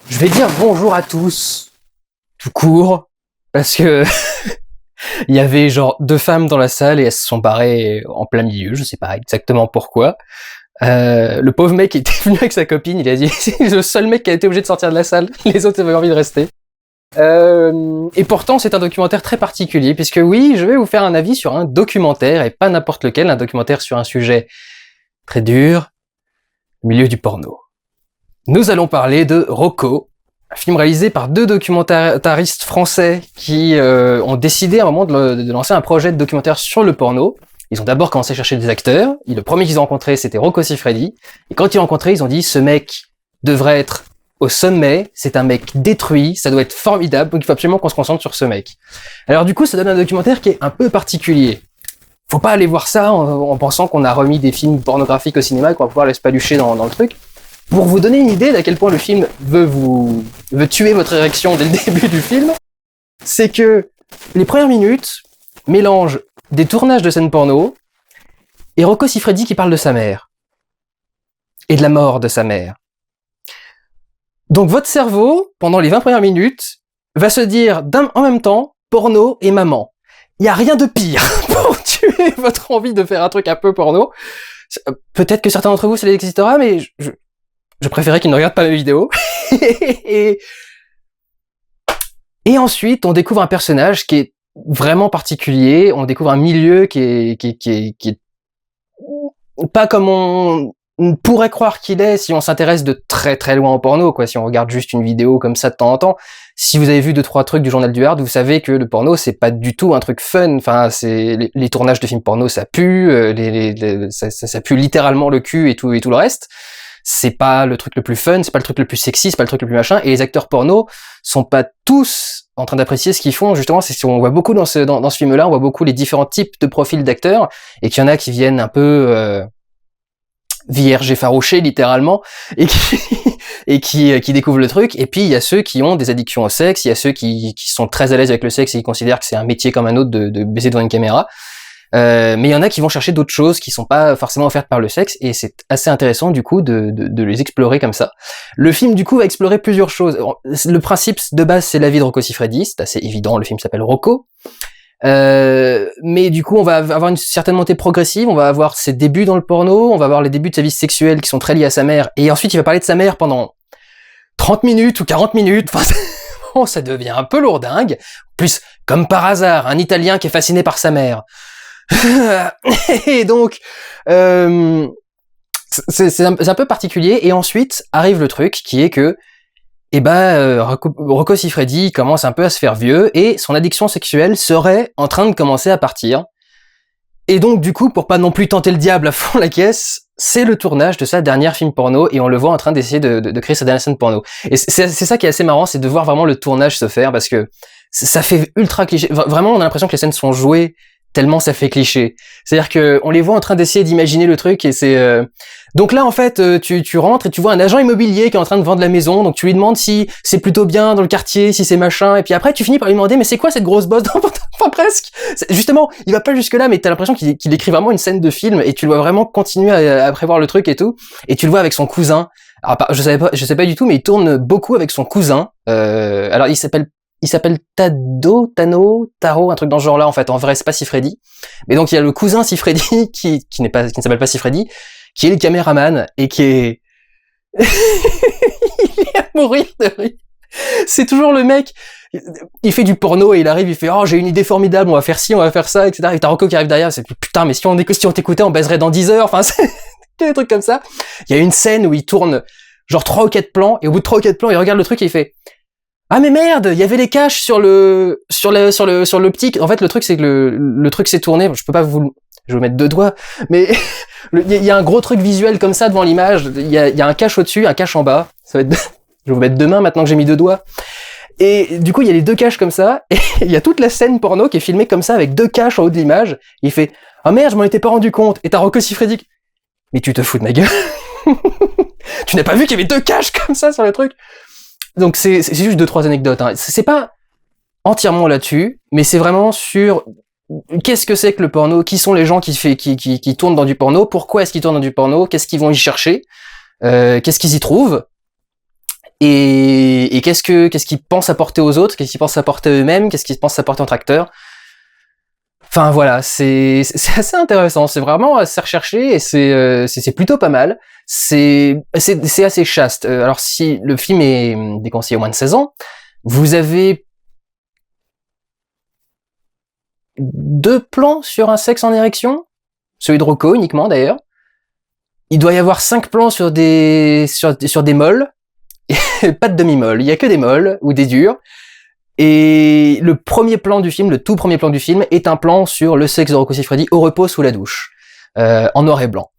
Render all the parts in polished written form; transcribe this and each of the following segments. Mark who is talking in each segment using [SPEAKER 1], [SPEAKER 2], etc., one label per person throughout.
[SPEAKER 1] Je vais dire bonjour à tous, tout court, parce que il y avait genre 2 femmes dans la salle et elles se sont barrées en plein milieu, je sais pas exactement pourquoi. Le pauvre mec était venu avec sa copine, il a dit c'est le seul mec qui a été obligé de sortir de la salle, les autres avaient envie de rester. Et pourtant c'est un documentaire très particulier, puisque oui, je vais vous faire un avis sur un documentaire, et pas n'importe lequel, un documentaire sur un sujet très dur, le milieu du porno. Nous allons parler de Rocco, un film réalisé par 2 documentaristes français qui ont décidé à un moment de lancer un projet de documentaire sur le porno. Ils ont d'abord commencé à chercher des acteurs, et le premier qu'ils ont rencontré c'était Rocco Siffredi, et quand ils l'ont rencontré ils ont dit ce mec devrait être au sommet, c'est un mec détruit, ça doit être formidable, donc il faut absolument qu'on se concentre sur ce mec. Alors du coup ça donne un documentaire qui est un peu particulier. Faut pas aller voir ça en pensant qu'on a remis des films pornographiques au cinéma et qu'on va pouvoir les spalucher dans le truc. Pour vous donner une idée d'à quel point le film veut tuer votre érection dès le début du film, c'est que les premières minutes mélangent des tournages de scènes porno et Rocco Siffredi qui parle de sa mère. Et de la mort de sa mère. Donc votre cerveau, pendant les 20 premières minutes, va se dire en même temps porno et maman. Il n'y a rien de pire pour tuer votre envie de faire un truc un peu porno. Peut-être que certains d'entre vous ça les excitera, mais je préférais qu'ils ne regardent pas mes vidéos. et ensuite, on découvre un personnage qui est vraiment particulier, on découvre un milieu qui est pas comme on pourrait croire qu'il est si on s'intéresse de très très loin au porno, quoi. Si on regarde juste une vidéo comme ça de temps en temps, si vous avez vu 2-3 trucs du Journal du Hard, vous savez que le porno c'est pas du tout un truc fun. Enfin, c'est les tournages de films porno, ça pue, ça pue littéralement le cul et tout le reste. C'est pas le truc le plus fun, c'est pas le truc le plus sexy, c'est pas le truc le plus machin, et les acteurs porno sont pas tous en train d'apprécier ce qu'ils font. Justement, on voit beaucoup dans ce film-là, on voit beaucoup les différents types de profils d'acteurs, et qu'il y en a qui viennent un peu vierges effarouchés littéralement, et qui découvrent le truc, et puis il y a ceux qui ont des addictions au sexe, il y a ceux qui sont très à l'aise avec le sexe et qui considèrent que c'est un métier comme un autre de baiser devant une caméra. Mais il y en a qui vont chercher d'autres choses qui sont pas forcément offertes par le sexe, et c'est assez intéressant du coup de les explorer comme ça. Le film du coup va explorer plusieurs choses. Le principe de base c'est la vie de Rocco Siffredi, c'est assez évident, le film s'appelle Rocco. Mais du coup on va avoir une certaine montée progressive, on va avoir ses débuts dans le porno, on va avoir les débuts de sa vie sexuelle qui sont très liés à sa mère, et ensuite il va parler de sa mère pendant 30 minutes ou 40 minutes, enfin bon, ça devient un peu lourdingue. En plus, comme par hasard, un Italien qui est fasciné par sa mère. Et donc c'est un peu particulier, et ensuite arrive le truc qui est que Rocco Siffredi commence un peu à se faire vieux et son addiction sexuelle serait en train de commencer à partir, et donc du coup pour pas non plus tenter le diable à fond la caisse, c'est le tournage de sa dernière film porno, et on le voit en train d'essayer de créer sa dernière scène porno, et c'est ça qui est assez marrant, c'est de voir vraiment le tournage se faire, parce que ça fait ultra cliché, vraiment on a l'impression que les scènes sont jouées tellement ça fait cliché. C'est-à-dire que on les voit en train d'essayer d'imaginer le truc, et c'est donc là en fait tu rentres et tu vois un agent immobilier qui est en train de vendre la maison, donc tu lui demandes si c'est plutôt bien dans le quartier, si c'est machin, et puis après tu finis par lui demander mais c'est quoi cette grosse bosse dans enfin presque. Justement, il va pas jusque là, mais t'as l'impression qu'il écrit vraiment une scène de film, et tu le vois vraiment continuer à prévoir le truc et tout, et tu le vois avec son cousin. Alors je sais pas du tout, mais il tourne beaucoup avec son cousin. Alors il s'appelle Taro, un truc dans ce genre-là, en fait. En vrai, c'est pas Siffredi. Mais donc, il y a le cousin Siffredi, qui ne s'appelle pas Siffredi, qui est le caméraman, et qui est, il est à mourir de rire. C'est toujours le mec, il fait du porno, et il arrive, il fait, oh, j'ai une idée formidable, on va faire ci, on va faire ça, etc. Et t'as Rocco qui arrive derrière, c'est, putain, mais si on t'écoutait, on baiserait dans 10 heures, enfin, c'est des trucs comme ça. Il y a une scène où il tourne, genre 3 ou 4 plans, et au bout de 3 ou 4 plans, il regarde le truc et il fait, ah mais merde, il y avait les caches sur l'optique. En fait, le truc c'est que le truc s'est tourné. Je vais vous mettre 2 doigts, mais il y a un gros truc visuel comme ça devant l'image. Il y a un cache au-dessus, un cache en bas. Ça va être, je vais vous mettre 2 mains maintenant que j'ai mis 2 doigts. Et du coup, il y a les 2 caches comme ça, et il y a toute la scène porno qui est filmée comme ça avec 2 caches en haut de l'image. Il fait, ah merde, je m'en étais pas rendu compte. Et t'as Rocco Siffredi. Mais tu te fous de ma gueule. Tu n'as pas vu qu'il y avait 2 caches comme ça sur le truc? Donc c'est juste 2-3 anecdotes, hein. C'est pas entièrement là-dessus, mais c'est vraiment sur qu'est-ce que c'est que le porno, qui sont les gens qui tournent dans du porno, pourquoi est-ce qu'ils tournent dans du porno, qu'est-ce qu'ils vont y chercher, qu'est-ce qu'ils y trouvent, et qu'est-ce qu'ils pensent apporter aux autres, qu'est-ce qu'ils pensent apporter eux-mêmes, qu'est-ce qu'ils pensent apporter entre acteurs. Enfin voilà, c'est assez intéressant, c'est vraiment assez recherché et c'est plutôt pas mal. C'est assez chaste. Alors si le film est déconseillé au moins de 16 ans, vous avez 2 plans sur un sexe en érection, celui de Rocco uniquement d'ailleurs. Il doit y avoir 5 plans sur des molles, pas de demi-molles, il y a que des molles ou des durs. Et le premier plan du film, le tout premier plan du film, est un plan sur le sexe de Rocco Siffredi au repos sous la douche, en noir et blanc.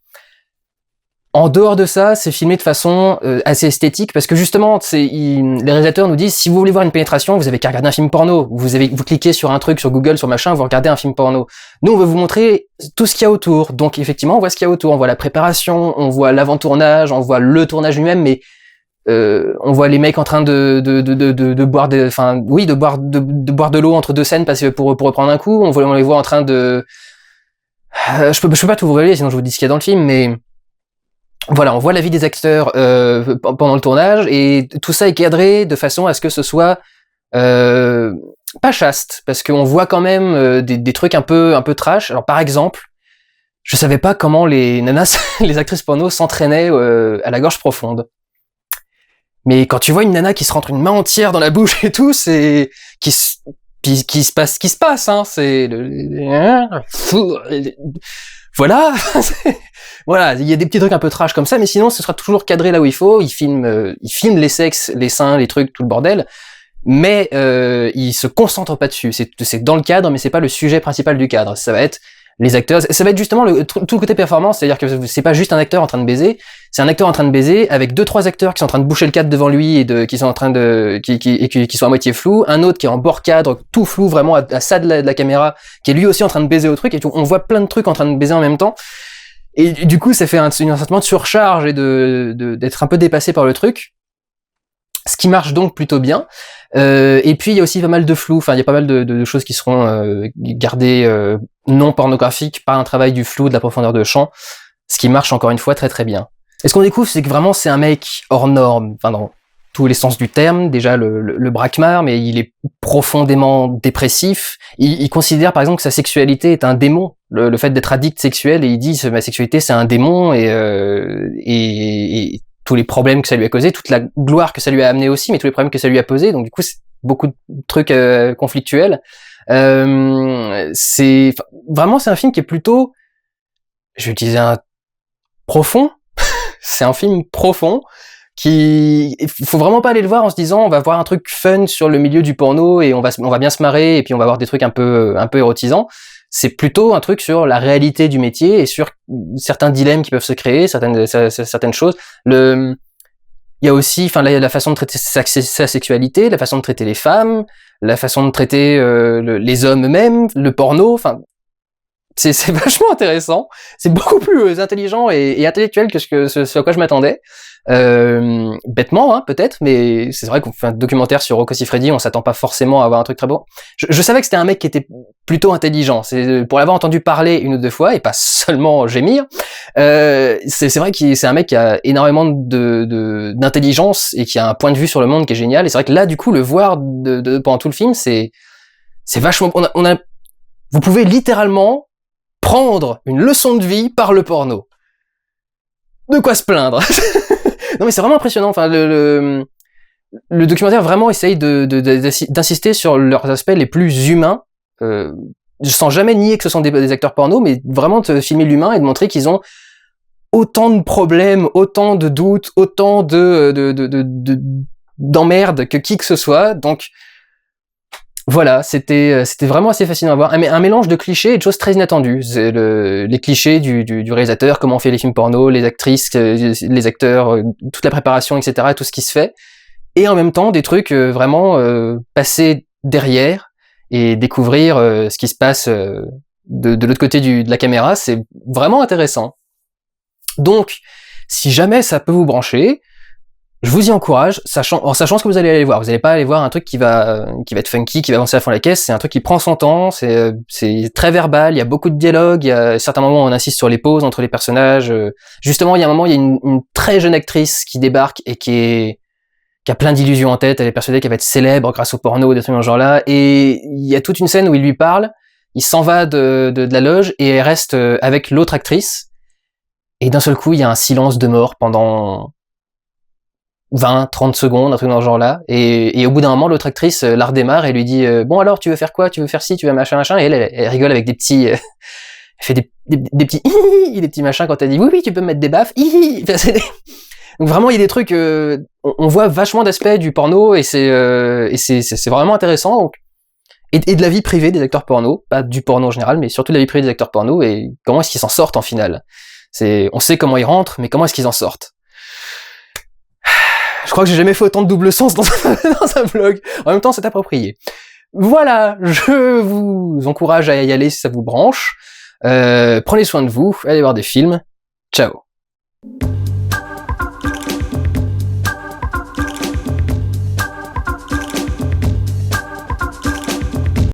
[SPEAKER 1] En dehors de ça, c'est filmé de façon assez esthétique, parce que justement, les réalisateurs nous disent, si vous voulez voir une pénétration, vous avez qu'à regarder un film porno. Vous cliquez sur un truc sur Google, sur machin, vous regardez un film porno. Nous, on veut vous montrer tout ce qu'il y a autour. Donc effectivement, on voit ce qu'il y a autour. On voit la préparation, on voit l'avant-tournage, on voit le tournage lui-même, mais on voit les mecs en train de boire de boire de l'eau entre deux scènes parce que pour reprendre un coup. On les voit en train de je peux pas tout vous révéler, sinon je vous dis ce qu'il y a dans le film, mais voilà, on voit la vie des acteurs pendant le tournage, et tout ça est cadré de façon à ce que ce soit pas chaste, parce qu'on voit quand même des trucs un peu trash. Alors par exemple, je savais pas comment les nanas, les actrices porno s'entraînaient à la gorge profonde. Mais quand tu vois une nana qui se rentre une main entière dans la bouche et tout, c'est qui se passe, hein, c'est voilà. Voilà, il y a des petits trucs un peu trash comme ça, mais sinon ce sera toujours cadré là où il faut. Il filme les sexes, les seins, les trucs, tout le bordel, mais il se concentre pas dessus. C'est dans le cadre, mais c'est pas le sujet principal du cadre. Ça va être les acteurs, ça va être justement tout le côté performance, c'est-à-dire que c'est pas juste un acteur en train de baiser, c'est un acteur en train de baiser avec 2-3 acteurs qui sont en train de boucher le cadre devant lui et qui sont en train de qui sont à moitié flous, un autre qui est en bord cadre, tout flou vraiment à ça de la caméra, qui est lui aussi en train de baiser au truc, et on voit plein de trucs en train de baiser en même temps. Et du coup, ça fait un sentiment de surcharge et d'être un peu dépassé par le truc. Ce qui marche donc plutôt bien. Et puis il y a aussi pas mal de flou, enfin il y a pas mal de choses qui seront gardées non pornographiques par un travail du flou, de la profondeur de champ, ce qui marche encore une fois très très bien. Et ce qu'on découvre, c'est que vraiment c'est un mec hors norme, enfin dans tous les sens du terme, déjà le braquemar, mais il est profondément dépressif. Il considère par exemple que sa sexualité est un démon, le fait d'être addict sexuel, et il dit ma sexualité c'est un démon, et tous les problèmes que ça lui a causé, toute la gloire que ça lui a amené aussi, mais tous les problèmes que ça lui a posé. Donc du coup, c'est beaucoup de trucs conflictuels. Vraiment, c'est un film qui est plutôt, je vais utiliser un profond. C'est un film profond il faut vraiment pas aller le voir en se disant on va voir un truc fun sur le milieu du porno et on va bien se marrer et puis on va voir des trucs un peu érotisants. C'est plutôt un truc sur la réalité du métier et sur certains dilemmes qui peuvent se créer, certaines choses. Il y a aussi, enfin, la façon de traiter sa sexualité, la façon de traiter les femmes, la façon de traiter les hommes eux-mêmes, le porno. Enfin, c'est vachement intéressant. C'est beaucoup plus intelligent et intellectuel que ce à quoi je m'attendais. Bêtement, hein, peut-être, mais c'est vrai qu'on fait un documentaire sur Rocco Siffredi, on s'attend pas forcément à avoir un truc très beau. Je savais que c'était un mec qui était plutôt intelligent. C'est pour l'avoir entendu parler une ou deux fois et pas seulement gémir. C'est vrai que c'est un mec qui a énormément d'intelligence et qui a un point de vue sur le monde qui est génial. Et c'est vrai que là, du coup, le voir pendant tout le film, c'est vachement. Vous pouvez littéralement prendre une leçon de vie par le porno. De quoi se plaindre. Non mais c'est vraiment impressionnant. Enfin, le documentaire vraiment essaye d'insister sur leurs aspects les plus humains, sans jamais nier que ce sont des acteurs porno, mais vraiment de filmer l'humain et de montrer qu'ils ont autant de problèmes, autant de doutes, autant d'emmerdes que qui que ce soit. Donc voilà, c'était vraiment assez fascinant à voir. Un mélange de clichés et de choses très inattendues. C'est les clichés du réalisateur, comment on fait les films porno, les actrices, les acteurs, toute la préparation, etc., tout ce qui se fait. Et en même temps, des trucs vraiment passer derrière et découvrir ce qui se passe de l'autre côté de la caméra. C'est vraiment intéressant. Donc, si jamais ça peut vous brancher, je vous y encourage, sachant ce que vous allez aller voir. Vous n'allez pas aller voir un truc qui va être funky, qui va avancer à fond la caisse. C'est un truc qui prend son temps, c'est très verbal, il y a beaucoup de dialogues, il y a certains moments où on insiste sur les pauses entre les personnages. Justement, il y a un moment, il y a une très jeune actrice qui débarque et qui est qui a plein d'illusions en tête, elle est persuadée qu'elle va être célèbre grâce au porno, des trucs dans ce genre-là, et il y a toute une scène où il lui parle, il s'en va de la loge, et elle reste avec l'autre actrice, et d'un seul coup, il y a un silence de mort pendant 20, 30 secondes, un truc dans ce genre-là, et au bout d'un moment, l'autre actrice la redémarre et lui dit bon alors, tu veux faire quoi? Tu veux faire ci, tu veux machin, machin, et elle rigole avec des petits... elle fait des petits des petits machins quand elle dit oui, tu peux me mettre des baffes, Donc vraiment, il y a des trucs... on voit vachement d'aspects du porno, et c'est vraiment intéressant, donc, et de la vie privée des acteurs porno, pas du porno en général, mais surtout de la vie privée des acteurs porno, et comment est-ce qu'ils s'en sortent en finale. On sait comment ils rentrent, mais comment est-ce qu'ils en sortent. Je crois que j'ai jamais fait autant de double sens dans un vlog. En même temps, c'est approprié. Voilà, je vous encourage à y aller si ça vous branche. Prenez soin de vous, allez voir des films. Ciao.